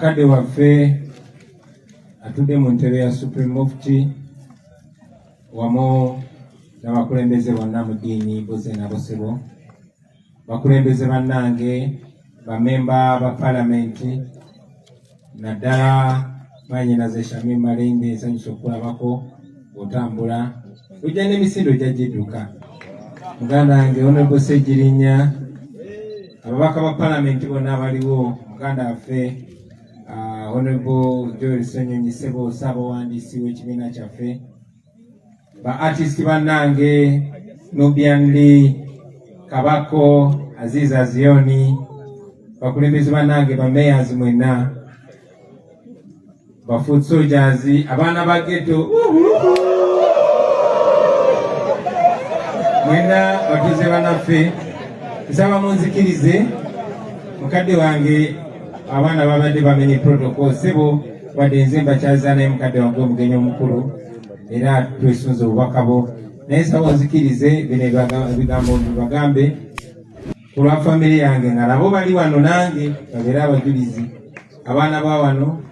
mukadde waffe atudde mu ntebe ya Supreme Mufti wamu n'abakulembeze bonna mu ddiini boze na bosebo, bakulembeze bannange, bamemba ba palamenti, naddala Mwannyinaze Shamim Malende, nsanyusa okulabako otambula ojja n'emisindo gyagidduka. Muganda wange Honorable Ssegirinnya, ababaka ba palamenti bonna abaliwo, muganda waffe Honorable Joel Ssenyonyi Ssebo, Ssaabawandiisi w'ekibiina kyaffe, ba artist bannange Nubian Lee, Kabako, Aziza Zioni, bakulembeze bannange ba mayors mwenna, ba foot soldiers, abaana ba ghetto mwenna, batuze bannaffe, nsaba munzikirize mukadde wange abaana babadde bamenye protocol. Ssebo wadde nze mbakyaza naye mukadde wange omugenyi omukulu era twesunze obubaka bwo, naye nsaba onzikirize bino ebigambo bibagambe ku lwa famire yange nga nabo bali wano nange babeere abajulizi. Abaana ba wano,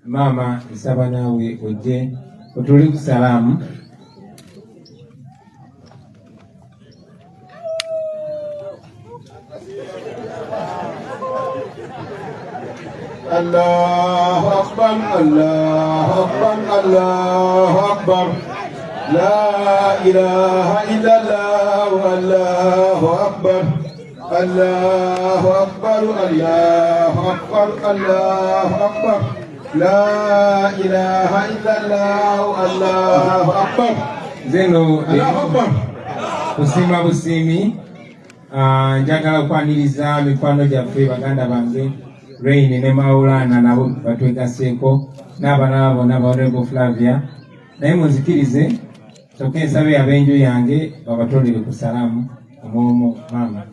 maama nsaba naawe ojje otuli ku salaamu. Allahu Akbar, Allahu Akbar, Allahu Akbar. La ilaha illallah, Allahu Akbar. Allahu Akbar, Allahu Akbar, Allahu Akbar. La ilaha illallah, Allahu Akbar. Zeno Allahu Akbar. kusimba busimi, njagala okwaniriza mikwano gyaffe baganda bange Rain ne Maulana nabo batwegaseeko n'abalala bonna ba Honorable Flavia, naye munzikirize soke nsabe ab'enju yange babatolere ku salaamu omwomu maama.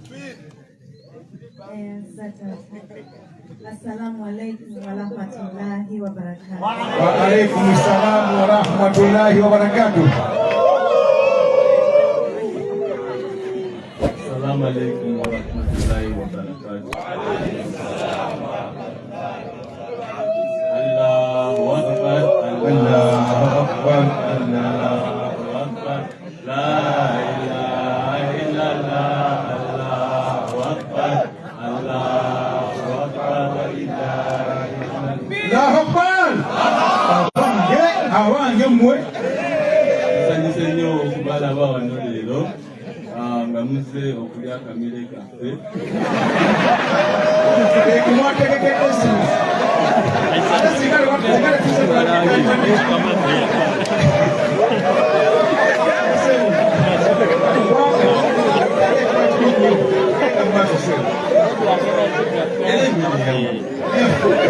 Assalamu alaikum wa rahmatullahi wa barakatuh. Wa alaikum assalam wa rahmatullahi wa barakatuh. Assalamu alaikum wa rahmatullahi wa barakatuh. Allahu Akbar, Allahu Akbar, Allahu Akbar. La ilaha illallah, Allahu Akbar, Allahu Akbar wa lillahi alhamd. Allahu Akbar. Awange mwe. Nsanyuse nnyo okubalaba wano leero nga muzze okulya akamere kaffe.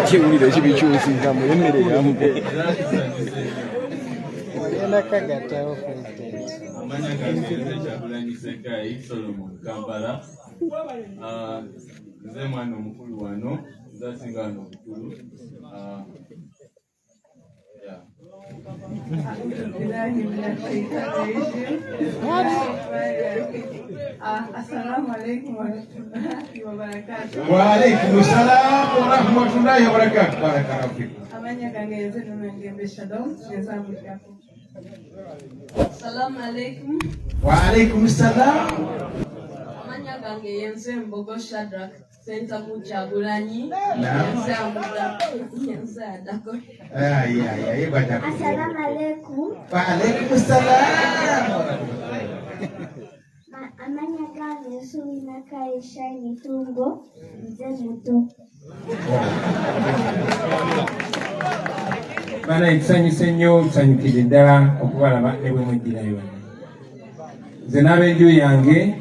Kiwulire kibikyusiza mu emmere yamu. Amanya gange nze Kyagulanyi Ssekaayi Solomon Kampala. Nze mwana omukulu wano, nze asinga wano obukulu. Assalamu alaikum wa rahmatullahi wa barakatuh. Wa alaikum assalam wa rahmatullahi wa barakatuh. Barakallahu fikum. Amanya gange yenze Nonangembe Shalom, ngezamu kyako. Assalamu alaikum. Wa alaikum assalam. Amanya gange yenze Mbogo Shadrack, Senta mu Kyagulanyi. Naam. Yenze adako. Assalamu alaikum. Wa alaikum assalam wa rahmatullahi. Amanya gange Suwina Kaisha Nitungo, nze muto. Bana ekisanyusa nnyo, nsanyukidde ddala okubalaba ne bwe mweddirayo. Nze n'ab'enju yange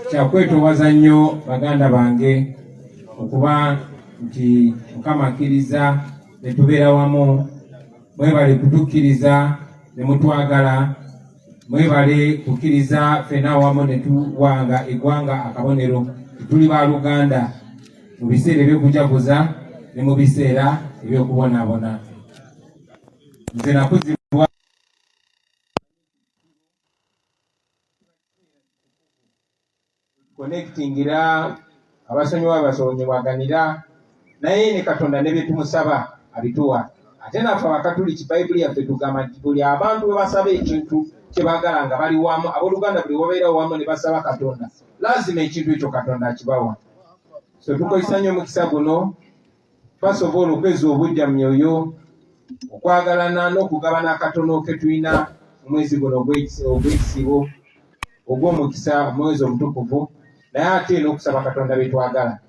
kyakwetoowaza nnyo baganda bange okuba nti Mukama akkiriza ne tubeera wamu. Mwebale kutukkiriza ne mutwagala, mwebale kukkiriza ffenna awamu ne tuwanga eggwanga akabonero tuli ba Luganda mu biseera eby'okujaguza ne mu biseera ebyokubonaabona. Nze nakuzibwa connectingira abasonyiwa basonyiwaganira naye ne Katonda ne bye tumusaba abituwa. Ate naffe Abakatuliki Bayibuli yaffe tugamba nti buli abantu bwe basaba ekintu kye baagala nga bali wamu, abooluganda buli wabeerawo wamu ne basaba Katonda, lazima ekintu ekyo Katonda akibawa. So tukozesa nnyo omukisa guno twasobola okweza obujja mu myoyo, okwagalana n'okugabana akatono ke tulina omwezi guno ogw'ekisibo ogw'omukisa, omwezi omutukuvu, naye ate n'okusaba Katonda bye twagala.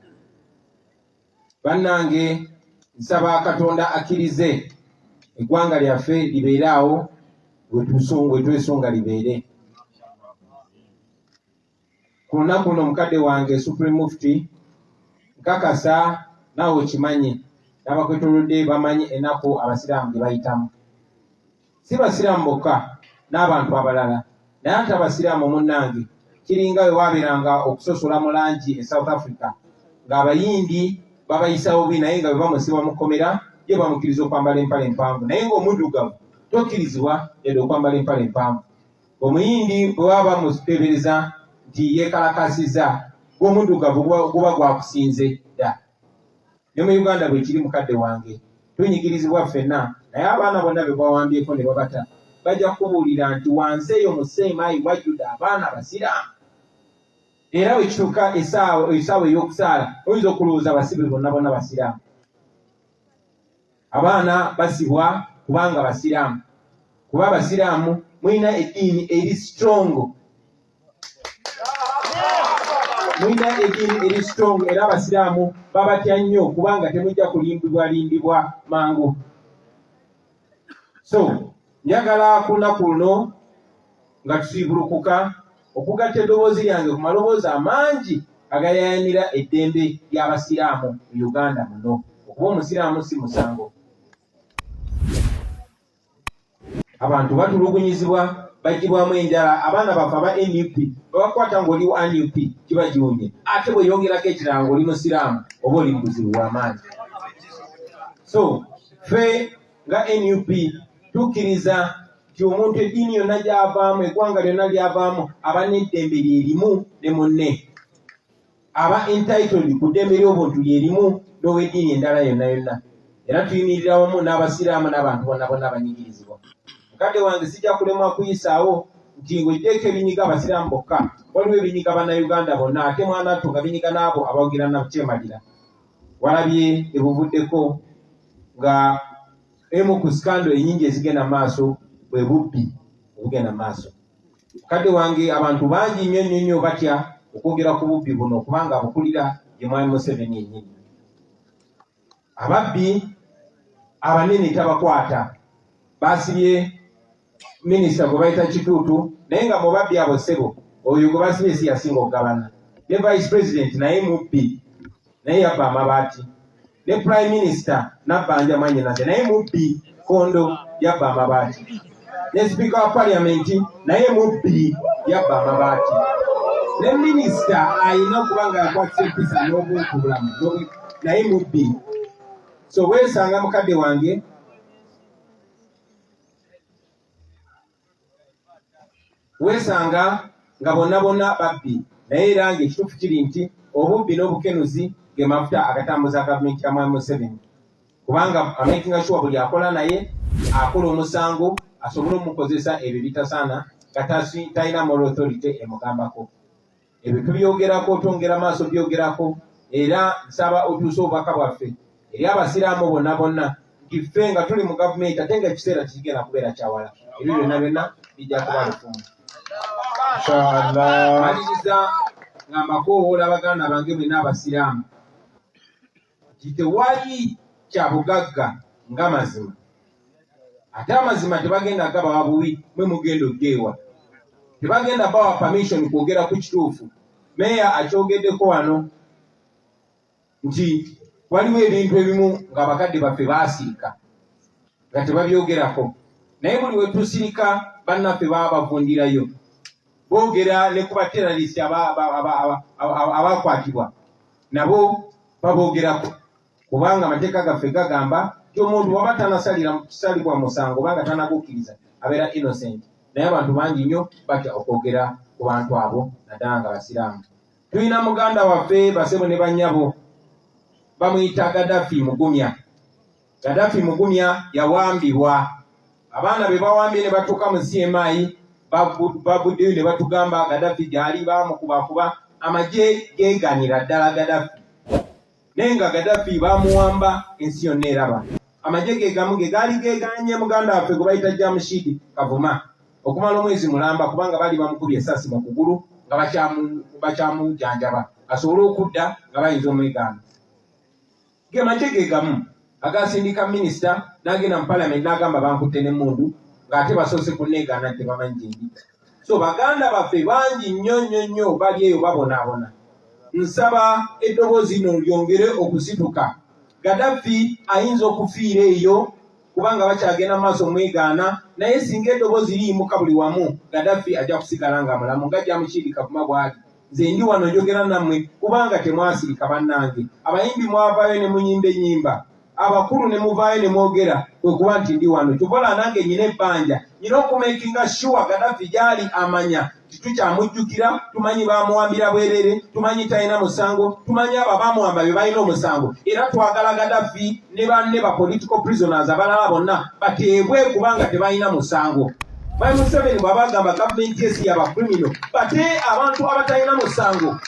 Bannange, nsaba Katonda akkirize eggwanga lyaffe libeere awo we twesunga libeere. Ku lunaku luno mukadde wange Supreme Mufti nkakasa naawe okimanyi, n'abakwetoolodde bamanyi ennaku abasiraamu gye bayitamu. Si basiraamu bokka, n'abantu abalala, naye ate abasiraamu munnange kiringa we waabeeranga okusosola mu langi e South Africa ng'abayindi babayisawo bubi, naye nga bwe bamusiba mu kkomera ye bamukkiriza okwambala empale empanvu, naye ng'omuddugavu tokkirizibwa yadde okwambala empale empanvu. Omuyindi bwe baba bamuteebereza nti yeekalakasiza, gw'omuddugavu guba gwakusinze dda. Ne mu Uganda bwe kiri mukadde wange, tunyigirizibwa ffenna, naye abaana bonna be bawambyeko ne babata bajja kubuulira nti wansi eyo mu Seemaayi wajjudde abaana basiraamu. Era bwe kituuka essaawa ey'okusaala oyinza okulowooza abasibe bonna basiraamu. Abaana basibwa kubanga basiraamu, kuba abasiraamu mulina eddiini eri strong, era abasiraamu babatya nnyo kubanga temujja kulimbibwa mangu. So njagala ku lunaku luno nga tusiibulukuka okugatta eddoboozi lyange ku maloboozi amangi agayayanira eddembe ly'abasiraamu mu Uganda muno. Okuba omusiraamu si musango. Abantu batulugunyizibwa, bagibwamu enjala. Abaana baffe aba NUP babakwata ng'oli wa NUP kibagiwunye, ate bwe yongerako ekirala ng'oli musiraamu oba oli mubuzibu w'amaanyi. So ffe nga NUP tukkiriza nti omuntu eddiini yonna gy'avaamu, eggwanga lyonna ly'avaamu, aba n'eddembe lyerimu ne munne, aba entitled ku ddembe ly'obuntu lyerimu n'ow'eddiini endala yonna. Era tuyimirira wamu n'abasiraamu n'abantu bonna abanyigirizibwa. Mukadde wange sijja kulemwa kuyisaawo nti ng'oddeko ebinyiga abasiraamu bokka, waliwo ebinyiga bannayuganda bonna, ate mwanattu nga binyiga n'abo abawagira nakyemalira. Walabye ebuvuddeko nga emu ku sikando ennyingi ezigenda maaso bwe bubbi obugenda maaso. Mukadde wange abantu bangi nnyo batya okwogera ku bubbi buno kubanga abukulira ye Mwami Museveni yennyini. Ababbi abanene tabakwata, basibye minisita gwe bayita Kituutu, naye nga mu babbi abo ssebo oyo gwe basibye si yasinga okugabana. Ne vice president naye mubbi, naye yabba amabaati. Ne prime minister Nabbanja Mwanyinaze naye mubbi, Kondo yabba amabaati. Ne speaker wa parliament naye mubbi, yabba amabaati. Ne minisita ayina okuba nga yakwatisa empisa n'obuntu bulamu naye mubbi. So weesanga mukadde wange weesanga nga bonna babbi, naye era ng'ekituufu kiri nti obubbi n'obukenuzi ge mafuta agatambuza gavumenti ya Mwami Museveni, kubanga amakinga sure buli akola naye akola omusango asobole omukozesa ebyo bitasaana talina moral authority emugambako. Ebyo tubyogerako, twongera maaso byogerako, era nsaba otuuse obubaka bwaffe eri abasiraamu bonna nti ffe nga tuli mu gavumenti ate nga ekiseera kigenda kubeera kyawala, ebyo byonna bijja kuba lufumu. Maliriza ngamba koowoola baganda bange mwenna abasiraamu nti tewali kya bugagga nga mazima, ate amazima tebagenda gabawa buwi mwe mugenda ogeewa, tebagenda bawa permission kwogera ku kituufu. Meya akyogeddeko wano nti waliwo ebintu ebimu ng'abakadde baffe baasirika nga tebabyogerako, naye buli we tusirika bannaffe baba bavundirayo, boogera ne ku bateralisi abakwatibwa nabo baboogerako, kubanga amateeka gaffe gagamba nti omuntu waba tanasalibwa musango obanga tanagukkiriza abeera innocent, naye abantu bangi nnyo batya okwogera ku bantu abo naddala nga basiraamu. Tulina muganda waffe basebo ne bannyabo bamuyita Gaddafi Mugumya. Gaddafi Mugumya yawambibwa. Abaana be bawambye ne batuuka mu CMI babuddeyo ne batugamba Gaddafi gyali bamukubakuba amagye geeganira ddala Gaddafi. Naye nga Gaddafi bamuwamba ensi yonna eraba. Amagye ge gamu ge gaali geeganye muganda waffe gwe bayita Jamshid Kavuma okumala omwezi mulamba kubanga baali bamukubye essasi mu kugulu nga bakyamujanjaba asobole okudda nga bayinza omwegaana. Ge magye ge gamu agasindika minisita n'agenda mu palamenti n'agamba bankutte n'emmundu ng'ate basoose kunneegaana nti tebamanyi gye ndi. So baganda baffe bangi nnyo bali eyo babonaabona. Nsaba eddoboozi lino lyongere okusituka. Gaddafi ayinza okufiira eyo kubanga bakyagenda maaso mwegaana, naye singa eddoboozi liyimuka buli wamu Gaddafi ajja kusigala nga mulamu nga Jamshid Kavuma bw'ali. Nze ndi wano njogera nammwe kubanga temwasirika bannange. Abayimbi mwavaayo ne munyimba ennyimba, abakulu ne muvaayo ne mwogera kwe kuba nti ndi wano. Tukola nange nyina ebbanja, nyina okumakinga sure Gaddafi gy'ali amanya tukyamujjukira, tumanyi bamuwambira bwerere, tumanyi talina musango, tumanyi abo abamuwamba be balina omusango, era twagala Gaddafi ne banne ba political prisoners abalala bonna bateebwe kubanga tebalina musango. Bayi Museveni bw'abagamba gavumenti esi y'abakrimino bate abantu abatalina musango.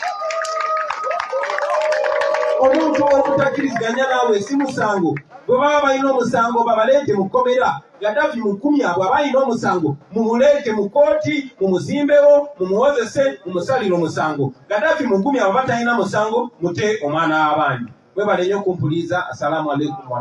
Omuntu obutakkiriziganya naawe si musango. Bwe baba balina omusango babaleete mu kkomera. Gaddafi Mugumya bw'aba alina omusango mumuleete mu kooti, mumuzimbewo, mumuwozese, mumusalire omusango. Gaddafi Mugumya bw'aba talina musango mute omwana w'abandi. Mwebale nnyo kumpuliza. Assalamu alaikum.